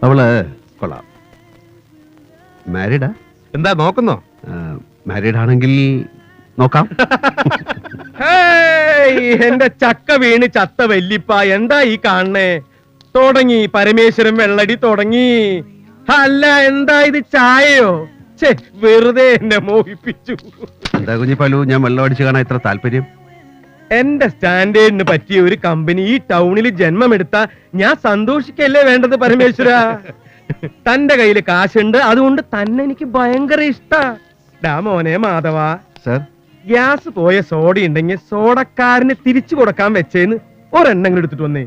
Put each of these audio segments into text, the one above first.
അവള് കൊള്ളാം. മാരീഡാ? എന്താ നോക്കുന്നോ? മാരീഡ് ആണെങ്കിൽ നോക്കാം. എന്റെ ചക്ക വീണ് ചത്ത വല്ലിപ്പ, എന്താ ഈ കാണണേ? തുടങ്ങി പരമേശ്വരൻ വെള്ളടി തുടങ്ങി. അല്ല, എന്താ ഇത്, ചായയോ? വെറുതെ എന്നെ മോഹിപ്പിച്ചു. എന്താ കുഞ്ഞിപ്പാലു, ഞാൻ വെള്ളം അടിച്ചു കാണാൻ ഇത്ര താല്പര്യം? എന്റെ സ്റ്റാൻഡേർഡിന് പറ്റിയ ഒരു കമ്പനി ഈ ടൗണിൽ ജന്മമെടുത്ത ഞാൻ സന്തോഷിക്കല്ലേ വേണ്ടത് പരമേശ്വര. തന്റെ കയ്യിൽ കാശുണ്ട്, അതുകൊണ്ട് തന്നെ എനിക്ക് ഭയങ്കര ഇഷ്ടാ. ഡാ മോനെ മാധവ, സർ, ഗ്യാസ് പോയ സോഡ ഉണ്ടെങ്കിൽ സോഡക്കാരന് തിരിച്ചു കൊടുക്കാൻ വെച്ചേന്ന് ഒരെണ്ണം എടുത്തിട്ട് വന്നേ.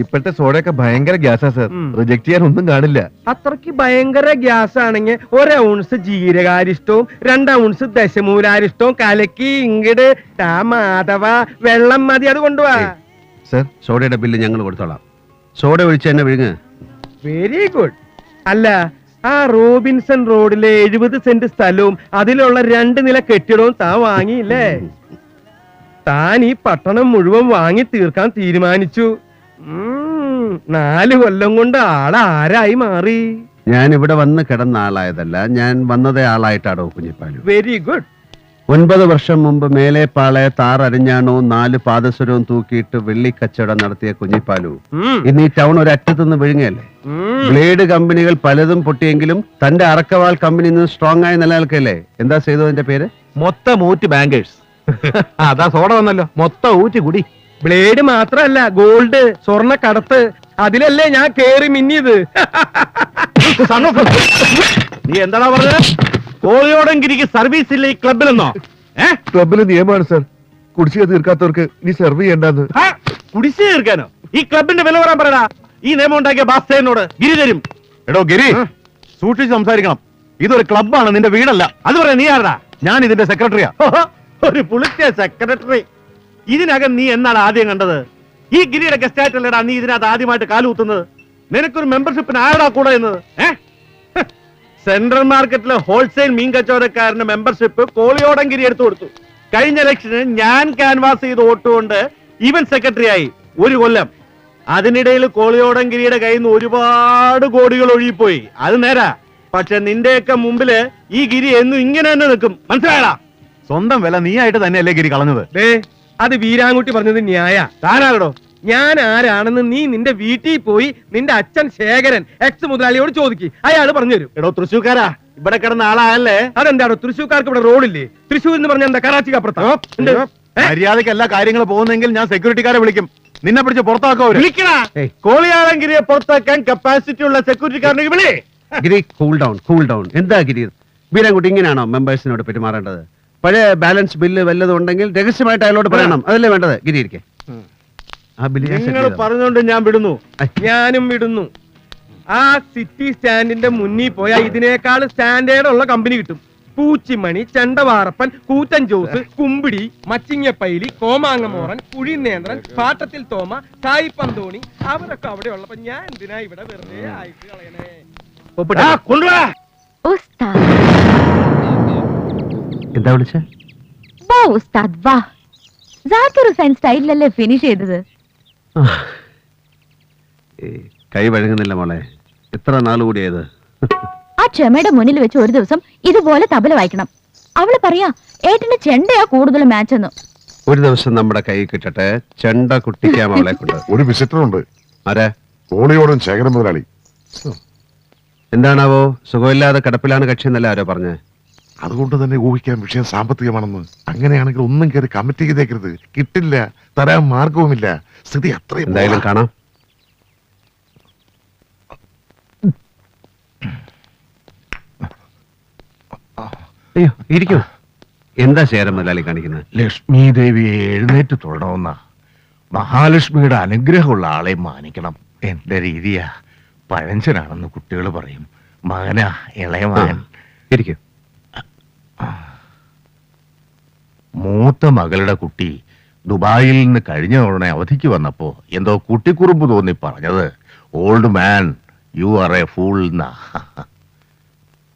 ഇപ്പോഴത്തെ സോഡയൊക്കെ ഭയങ്കര ഗ്യാസാ സർ, റിജക്ട് ചെയ്യാൻ ഒന്നും കാണില്ല. അത്രക്ക് ഭയങ്കര ഗ്യാസ് ആണെങ്കിൽ 1 ഔൺസ് ജീരകാരിഷ്ടവും 2 ഔൺസ് ദശമൂലാരിഷ്ടവും കലക്കി ഇങ്ങട് മാധവ വെള്ളം മതി, അത് കൊണ്ടുപോവാ. സർ, സോഡയുടെ ബില്ല് ഞങ്ങൾ കൊടുത്തോളാം. സോഡ ഒഴിച്ച് തന്നെ വിഴുങ്ങ്. Very good. അല്ല, ആ റോബിൻസൺ റോഡിലെ 70 സെന്റ് സ്ഥലവും അതിലുള്ള 2 നില കെട്ടിടവും താൻ വാങ്ങിയില്ലേ? താൻ ഈ പട്ടണം മുഴുവൻ വാങ്ങി തീർക്കാൻ തീരുമാനിച്ചു. 4 കൊല്ലം കൊണ്ട് ആളാരായി മാറി. ഞാൻ ഇവിടെ വന്ന് കിടന്ന ആളായതല്ല, ഞാൻ വന്നതേ ആളായിട്ടാണോ കുഞ്ഞിപ്പാലു? Very good. 9 വർഷം മുമ്പ് മേലെപ്പാളെ താറരിഞ്ഞാണോ 4 പാദസരവും തൂക്കിയിട്ട് വെള്ളിക്കച്ചവടം നടത്തിയ കുഞ്ഞിപ്പാലു ഇന്ന് ഈ ടൗൺ ഒരു അറ്റത്തുനിന്ന് വിഴുങ്ങയല്ലേ? ബ്ലേഡ് കമ്പനികൾ പലതും പൊട്ടിയെങ്കിലും തന്റെ അറക്കവാൾ കമ്പനി ഇന്ന് സ്ട്രോങ് ആയി നിലനിൽക്കല്ലേ? എന്താ ചെയ്തതിന്റെ പേര്? മൊത്തം ഊറ്റ് ബാങ്കേഴ്സ്. അതാ സോഡ വന്നല്ലോ, മൊത്തം ഊറ്റ് കുടി. ബ്ലേഡ് മാത്രല്ല, ഗോൾഡ്, സ്വർണ്ണ കടത്ത്, അതിലല്ലേ ഞാൻ കേറി മിന്നിയത്. നീ എന്താണോ പറഞ്ഞത്? കോളിയോടങ്കിരിക്ക് സർവീസ് ഇല്ല ഈ ക്ലബിലെന്നോ? ക്ലബിലെ നിയമമാണ് സർ, കുടിശ്ശിക തീർക്കാത്തവർക്ക് ഇനി സെർവ് ചെയ്യണ്ടെന്ന്. കുടിശ്ശിക തീർക്കാനോ? ഈ ക്ലബിന്റെ വില പറയാൻ പറയടാ. ഈ നിയമം ഉണ്ടാക്കിയ ബാസ്തേനോട് ഗിരി തരും. എടോ ഗിരി, സൂക്ഷിച്ച് സംസാരിക്കണം. ഇതൊരു ക്ലബാണ്, നിന്റെ വീടല്ല. അത് പറയാ നീ ആരടാ? ഞാൻ ഇതിന്റെ സെക്രട്ടറിയാ. ഒരു പുളിച്ച സെക്രട്ടറി. ഇതിനകം നീ എന്നാണ് ആദ്യം കണ്ടത്? ഈ ഗിരിയുടെ ഗസ്റ്റായിട്ടല്ലേടാ നീ ഇതിനകത്ത് ആദ്യമായിട്ട് കാലുകുത്തുന്നത്? നിനക്കൊരു മെമ്പർഷിപ്പിന് ആരടാ കൂടെ എന്നത്? സെൻട്രൽ മാർക്കറ്റിലെ ഹോൾസെയിൽ മീൻ കച്ചവടക്കാരന്റെ മെമ്പർഷിപ്പ് കോളിയോടങ്കിരി എടുത്തു കൊടുത്തു. കഴിഞ്ഞ ഇലക്ഷന് ഞാൻ ക്യാൻവാസ് ചെയ്ത് വോട്ടുകൊണ്ട് ഇവൻ സെക്രട്ടറി ആയി 1 കൊല്ലം. അതിനിടയിൽ കോളിയോടങ്കിരിയുടെ കയ്യിൽ നിന്ന് ഒരുപാട് കോടികൾ ഒഴുകിപ്പോയി. അത് നേരാ. പക്ഷെ നിന്റെയൊക്കെ മുമ്പില് ഈ ഗിരി എന്നും ഇങ്ങനെ തന്നെ നിൽക്കും. മനസ്സിലായടാ? സ്വന്തം വില നീ ആയിട്ട് തന്നെയല്ലേ ഗിരി കളഞ്ഞത്? അത് വീരാൻകുട്ടി പറഞ്ഞത് ന്യായ. താനാകടോ? ഞാൻ ആരാണെന്ന് നീ നിന്റെ വീട്ടിൽ പോയി നിന്റെ അച്ഛൻ ശേഖരൻ എക്സ് മുതലാളിയോട് ചോദിക്കും, അയാൾ പറഞ്ഞുതരും. എടോ തൃശ്ശൂർക്കാരാ, ഇവിടെ കിടന്ന ആളായല്ലേ? അതെന്താണോ തൃശ്ശൂർക്കാർക്ക് ഇവിടെ റോഡില്ലേ? തൃശ്ശൂർ എന്ന് പറഞ്ഞ എന്താ കറാച്ചിക്ക് അപ്പുറത്താ? മര്യാദയ്ക്ക് എല്ലാ കാര്യങ്ങളും പോകുന്നെങ്കിൽ ഞാൻ സെക്യൂരിറ്റിക്കാരെ വിളിക്കും. നിന്നെ പിടിച്ച് പുറത്താക്കോ? കോളിയാളങ്കിരിയെ പുറത്താക്കാൻ കപ്പാസിറ്റി ഉള്ള സെക്യൂരിറ്റിക്കാരനെ വിളി. ഗിരി, കൂൾ ഡൗൺ, കൂൾ ഡൗൺ. എന്താ ഗിരി, വീരാൻകുട്ടി ഇങ്ങനെയാണോ മെമ്പേഴ്സിനോട് പെരുമാറേണ്ടത്? പഴയ ബാലൻസ് ബില്ല് വല്ലതും ഉണ്ടെങ്കിൽ രഹസ്യമായിട്ട് അയാളോട് പറയണം. അതല്ലേ വേണ്ടത്? ഗിരി ഇരിക്കെ. നിങ്ങൾ പറഞ്ഞോണ്ട് ഞാൻ വിടുന്നു. ഞാനും വിടുന്നു. ആ സിറ്റി സ്റ്റാൻഡിന്റെ മുന്നിൽ പോയാൽ ഇതിനേക്കാൾ സ്റ്റാൻഡേർഡ് ഉള്ള കമ്പനി കിട്ടും. പൂച്ചിമണി, ചെണ്ടവാറപ്പൻ, കൂറ്റൻ ജോസ്, കുമ്പിടി, മച്ചിങ്ങപ്പൈലി, കോമാങ്ങമോറൻ, കുഴിനേന്ദ്രൻ, പാട്ടത്തിൽ തോമ, സായി പന്തോണി, അവരൊക്കെ അവിടെ ഉള്ളപ്പോ ഞാൻ എന്തിനാ ഇവിടെ വെറുതെ ആയിട്ട് കളയണേ? എന്താ വിളിച്ചേ? സ്റ്റൈലിലല്ലേ ഫിനിഷ് ചെയ്തത്. കൈ വഴങ്ങുന്നില്ല മോളെ. എത്ര നാൾ കൂടിയത്? ആ ക്ഷമയുടെ മുന്നിൽ വെച്ച് ഒരു ദിവസം ഇതുപോലെ തബല വായിക്കണം. അവള് പറയാ ഏട്ടന് ചെണ്ടയാ കൂടുതൽ മാച്ച് എന്ന്. ഒരു ദിവസം നമ്മുടെ കൈ കിട്ടട്ടെ, ചെണ്ട കുട്ടിക്കാം അവളെ കൊണ്ട്. ഒരു വിസിറ്റർ ഉണ്ട്. ആരാ? കോളിയോടും ശേഖരൻ മുതലാളി. എന്താണാവോ? സുഖമില്ലാതെ കിടപ്പിലാണ് കക്ഷി എന്നല്ല ആരോ പറഞ്ഞേ? അതുകൊണ്ട് തന്നെ ഊഹിക്കാൻ വിഷയം സാമ്പത്തികമാണെന്ന്. അങ്ങനെയാണെങ്കിൽ ഒന്നും കയറി കമ്മിറ്റ് ചെയ്തേക്കരുത്. കിട്ടില്ല, തരാൻ മാർഗവുമില്ല. സ്ഥിതി അത്രയും. എന്തായാലും കാണാം. അയ്യോ, ഇരിക്കൂ. എന്താ ശേഖരൻ മുതലാളി കാണിക്കുന്നത്? ലക്ഷ്മി ദേവിയെ എഴുന്നേറ്റ് തൊഴണമെന്ന മഹാലക്ഷ്മിയുടെ അനുഗ്രഹമുള്ള ആളെ മാനിക്കണം. എന്റെ രീതിയാ. പഴഞ്ചനാണെന്ന് കുട്ടികൾ പറയും. മകനാ, ഇളയ മകൻ. ഇരിക്കൂ. മൂത്ത മകളുടെ കുട്ടി ദുബായിൽ നിന്ന് കഴിഞ്ഞ ഉടനെ അവധിക്ക് വന്നപ്പോ എന്തോ കുട്ടിക്കുറുമ്പ് തോന്നി പറഞ്ഞത് old man you are A fool എന്നാ.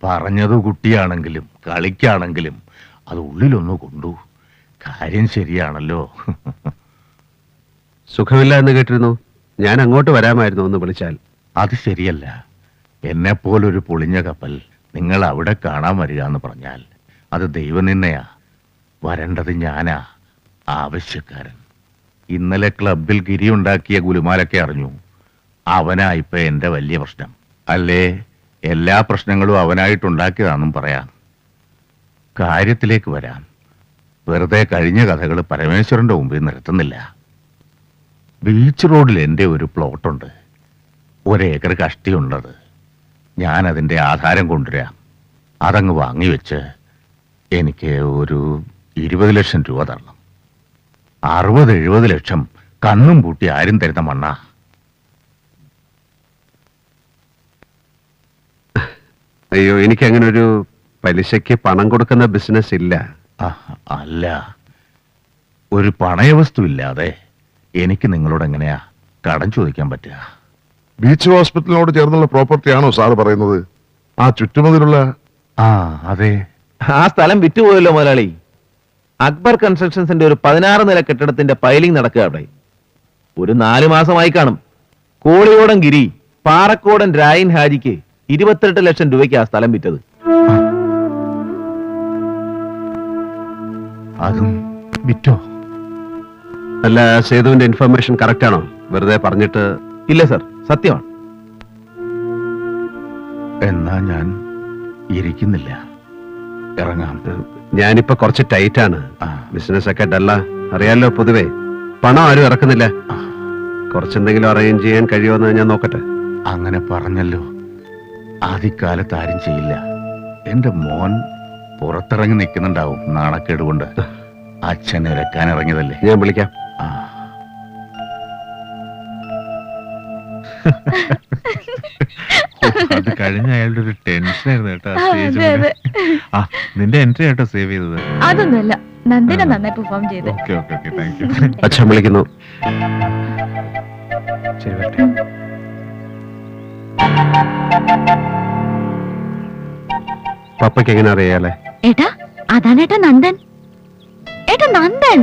പറഞ്ഞത് കുട്ടിയാണെങ്കിലും കളിക്കാണെങ്കിലും അത് ഉള്ളിലൊന്നു കൊണ്ടു. കാര്യം ശരിയാണല്ലോ. സുഖമില്ല എന്ന് കേട്ടിരുന്നു. ഞാൻ അങ്ങോട്ട് വരാമായിരുന്നു ഒന്ന് വിളിച്ചാൽ. അത് ശരിയല്ല. എന്നെപ്പോലൊരു പൊളിഞ്ഞ കപ്പൽ നിങ്ങൾ അവിടെ കാണാൻ വരിക എന്ന് പറഞ്ഞാൽ അത് ദൈവം നിന്നെയാ. വരേണ്ടത് ഞാനാ, ആവശ്യക്കാരൻ. ഇന്നലെ ക്ലബിൽ ഗിരി ഉണ്ടാക്കിയ ഗുലുമാലൊക്കെ അറിഞ്ഞു. അവനാ ഇപ്പൊ എന്റെ വലിയ പ്രശ്നം. അല്ലേ, എല്ലാ പ്രശ്നങ്ങളും അവനായിട്ടുണ്ടാക്കിയതാണെന്നും പറയാം. കാര്യത്തിലേക്ക് വരാം. വെറുതെ കഴിഞ്ഞ കഥകൾ പരമേശ്വരന്റെ മുമ്പിൽ നിർത്തുന്നില്ല. ബീച്ച് റോഡിൽ എൻ്റെ ഒരു പ്ലോട്ടുണ്ട്. 1 ഏക്കർ കഷ്ടിയുള്ളത്. ഞാൻ അതിൻ്റെ ആധാരം കൊണ്ടുവരാം. അതങ്ങ് വാങ്ങിവെച്ച് എനിക്ക് ഒരു 20 ലക്ഷം രൂപ തരണം. 60-70 ലക്ഷം കണ്ണും പൂട്ടി ആരും തരുന്ന മണ്ണാ. അയ്യോ, എനിക്ക് അങ്ങനെ ഒരു പലിശയ്ക്ക് പണം കൊടുക്കുന്ന ബിസിനസ് ഇല്ല. അല്ല, ഒരു പണയവസ്തു ഇല്ലാതെ എനിക്ക് നിങ്ങളോട് എങ്ങനെയാ കടം ചോദിക്കാൻ പറ്റുക? ബീച്ച് ഹോസ്പിറ്റലിനോട് ചേർന്നുള്ള പ്രോപ്പർട്ടിയാണോ സാറ് പറയുന്നത്? ആ ചുറ്റുമതിലുള്ള? ആ, അതെ. ആ സ്ഥലം വിറ്റുപോയല്ലോ മുതലാളി. അക്ബർ കൺസ്ട്രക്ഷൻസിന്റെ ഒരു 16 നില കെട്ടിടത്തിന്റെ പൈലിംഗ് നടക്കുക അവിടെ. ഒരു 4 മാസമായി കാണും. കോളിയോടൻ ഗിരി പാറക്കോടൻ രായൻ ഹാജിക്ക് 28 ലക്ഷം രൂപയ്ക്ക് ആ സ്ഥലം വിറ്റത്. അതും വിറ്റോ? അല്ല, സേതുവിന്റെ ഇൻഫർമേഷൻ കറക്റ്റ് ആണോ? വെറുതെ പറഞ്ഞിട്ട്. ഇല്ല സർ, സത്യമാണ്. എന്നാ ഞാൻ ഇരിക്കുന്നില്ല, ഇറങ്ങാം. ഞാനിപ്പോ കുറച്ച് ടൈറ്റ് ആണ്. ആ. ബിസിനസ് ഒക്കെ ഡല്ല, അറിയാലോ. പൊതുവേ പണം ആരും ഇറക്കുന്നില്ല. കുറച്ചെന്തെങ്കിലും അറേഞ്ച് ചെയ്യാൻ കഴിയുമെന്ന് ഞാൻ നോക്കട്ടെ. അങ്ങനെ പറഞ്ഞല്ലോ. ആദ്യകാലത്ത് ആരും ചെയ്യില്ല. എന്റെ മോൻ പുറത്തിറങ്ങി നിൽക്കുന്നുണ്ടാവും നാണക്കേട് കൊണ്ട്. അച്ഛൻ ഇറക്കാൻ ഇറങ്ങിയതല്ലേ. ഞാൻ വിളിക്കാം. ആ. അത് കഴിഞ്ഞ അയാളുടെ ഒരു ടെൻഷൻ ആയിരുന്നു കേട്ടോ. ആ, അതെ, അതെ. ആ, നിന്റെ എൻട്രി ആട്ടോ സേവ് ചെയ്തത്. അതൊന്നുമല്ല, നന്ദിന നന്നായി പെർഫോം ചെയ്ത്. Okay okay okay, thank you. അച്ഛൻ വിളിക്കുന്നു. ശരി, വരട്ടെ. പപ്പയ്ക്ക് എങ്ങനെ അറിയാലേ? ഏട്ടാ, അതാണ് ഏട്ടാ നന്ദൻ. ഏട്ടാ നന്ദൻ.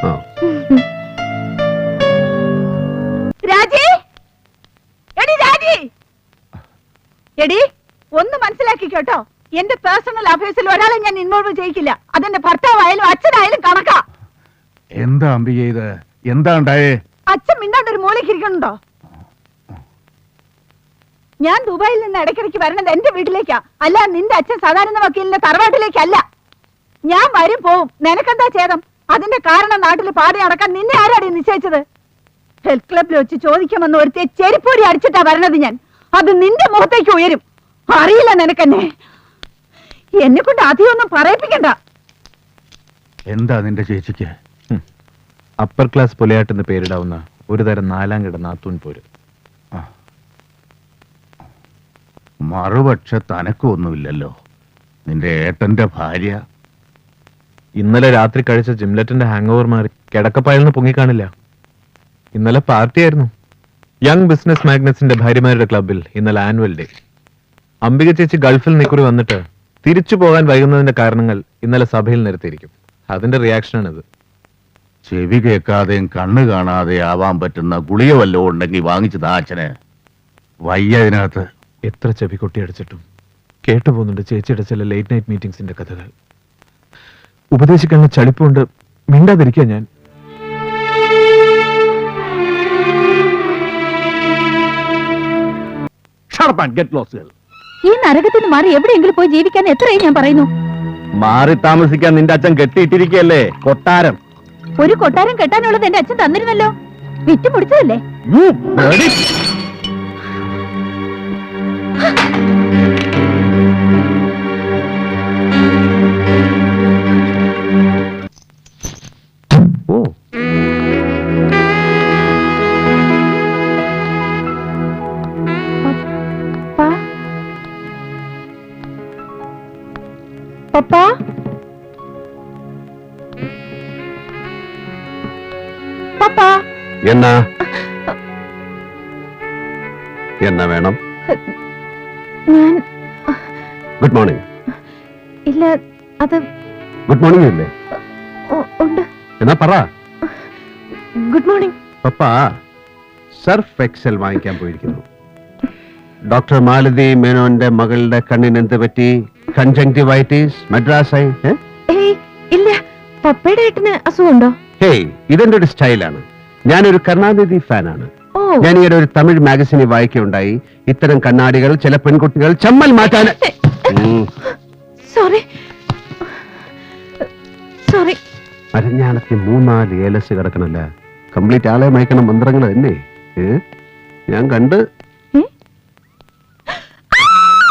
ആ. രാജി, എടി രാജി, എടി ഒന്ന് മനസ്സിലാക്കിക്കോട്ടോ. എന്റെ പേഴ്സണൽ അഫയേഴ്സിൽ ഒരാളെ ഞാൻ ഇൻവോൾവ് ചെയ്യിക്കില്ല. അതെന്റെ ഭർത്താവായാലും അച്ഛനായാലും കണക്കാ. എന്താ അംബിക ഇത്? എന്താ ഉണ്ടായേ? അച്ഛൻ മിണ്ടാണ്ട് ഒരു മൂലയ്ക്ക് ഇരിക്കണുണ്ടോ? ഞാൻ ദുബായിൽ നിന്ന് ഇടയ്ക്കിടയ്ക്ക് വരണത് എന്റെ വീട്ടിലേക്കാ, അല്ല നിന്റെ അച്ഛൻ സാധാരണ വക്കീലിന്റെ തറവാട്ടിലേക്കല്ല. ഞാൻ വരും പോവും, നിനക്കെന്താ ഛേദം? അതിന്റെ കാരണം നാട്ടിൽ പാടി നടക്കാൻ നിന്നെ ആരാടി നിശ്ചയിച്ചത്? ഹെൽത്ത് ക്ലബിൽ വെച്ച് ചോദിക്കാമെന്ന് ഒരുത്തിയെ ചെരിപ്പൂരി അടിച്ചിട്ടാ വരണത് ഞാൻ. അത് നിന്റെ മുഖത്തേക്ക് ഉയരും. അറിയില്ല നിനക്കെന്നെ. എന്നെ കൊണ്ട് അധികമൊന്നും പറയിപ്പിക്കണ്ട. എന്താ നിന്റെ ചേച്ചിക്ക്? അപ്പർ ക്ലാസ് പൊലയാട്ടെന്ന് പേരിടാവുന്ന ഒരു തരം 4ാം കിട നാത്തൂൻ പോര്. മറുപക്ഷ തനക്കൊന്നുമില്ലല്ലോ. നിന്റെ ഏട്ടന്റെ ഭാര്യ ഇന്നലെ രാത്രി കഴിച്ച ജിംലറ്റിന്റെ ഹാങ് ഓവർ മാറി കിടക്കപ്പായെന്ന് പൊങ്ങിക്കാണില്ല. ഇന്നലെ പാർട്ടിയായിരുന്നു. യങ് ബിസിനസ് മാഗ്നറ്റ്സിന്റെ ഭാര്യമാരുടെ ക്ലബിൽ ഇന്നലെ ആനുവൽ ഡേ. അംബിക ചേച്ചി ഗൾഫിൽ നിക്കുറി വന്നിട്ട് തിരിച്ചു പോകാൻ വൈകുന്നതിന്റെ കാരണങ്ങൾ ഇന്നലെ സഭയിൽ നിരത്തിയിരിക്കും. അതിന്റെ റിയാക്ഷനാണിത്. ചെവി കേൾക്കാതെയും കണ്ണ് കാണാതെ ആവാൻ പറ്റുന്ന ഗുളിക വല്ലതും ഉണ്ടെങ്കിൽ വാങ്ങിച്ചതാ അച്ഛന്. വയ്യ ഇതിനകത്ത്. എത്ര ചെവി കൊട്ടി അടിച്ചിട്ടും കേട്ടുപോകുന്നുണ്ട് ചേച്ചിയുടെ ചില ലേറ്റ് നൈറ്റ് മീറ്റിംഗ്സിന്റെ കഥകൾ. ഉപദേശിക്കാനുള്ള ചളിപ്പുകൊണ്ട് മിണ്ടാതിരിക്കുക ഞാൻ. ഈ നരകത്തിൽ നിന്ന് മാറി എവിടെയെങ്കിലും പോയി ജീവിക്കാൻ എത്രയും ഞാൻ പറയുന്നു. മാറി താമസിക്കാൻ നിന്റെ അച്ഛൻ കെട്ടിയിട്ടിരിക്കല്ലേ കൊട്ടാരം. ഒരു കൊട്ടാരം കെട്ടാനുള്ളത് എന്റെ അച്ഛൻ തന്നിരുന്നല്ലോ. വിറ്റ് മുടിച്ചതല്ലേ. ഓ, പപ്പാ, പപ്പാ, എന്നാ എന്നാ വേണം? ഞാൻ ഗുഡ് മോർണിംഗ്. ഇല്ല, അത് ഗുഡ് മോർണിംഗ് ഇല്ലേ? ഉണ്ട്. എന്നാ പറ. Good morning. പപ്പ സർഫ് എക്സൽ വാങ്ങിക്കാൻ പോയിരിക്കുന്നു. ഡോക്ടർ മാലതി മേനോന്റെ മകളുടെ കണ്ണിന് എന്ത് പറ്റി? കൺജങ്ക്ടിവൈറ്റിസ്, മദ്രാസൈ? ഏയ് ഇല്ല, പപ്പയുടെ ഏട്ടന് അസുഖമുണ്ടോ? ഹേയ്, ഇതെന്റെ ഒരു സ്റ്റൈലാണ്. ഞാനൊരു കരുണാനിധി ഫാനാണ്. ഓ, ഞാൻ ഈയിടെ ഒരു തമിഴ് മാഗസിനിൽ വായിക്കുകയുണ്ടായി, ഇത്തരം കണ്ണാടികൾ ചില പെൺകുട്ടികൾ ചമ്മൽ മാറ്റാൻ. Sorry sorry. അരഞ്ഞാണത്തി 3-4 ഏലസ് കിടക്കണല്ല, കംപ്ലീറ്റ് ആളെ മയക്കണ മന്ത്രങ്ങൾ തന്നെ. ഞാൻ കണ്ട്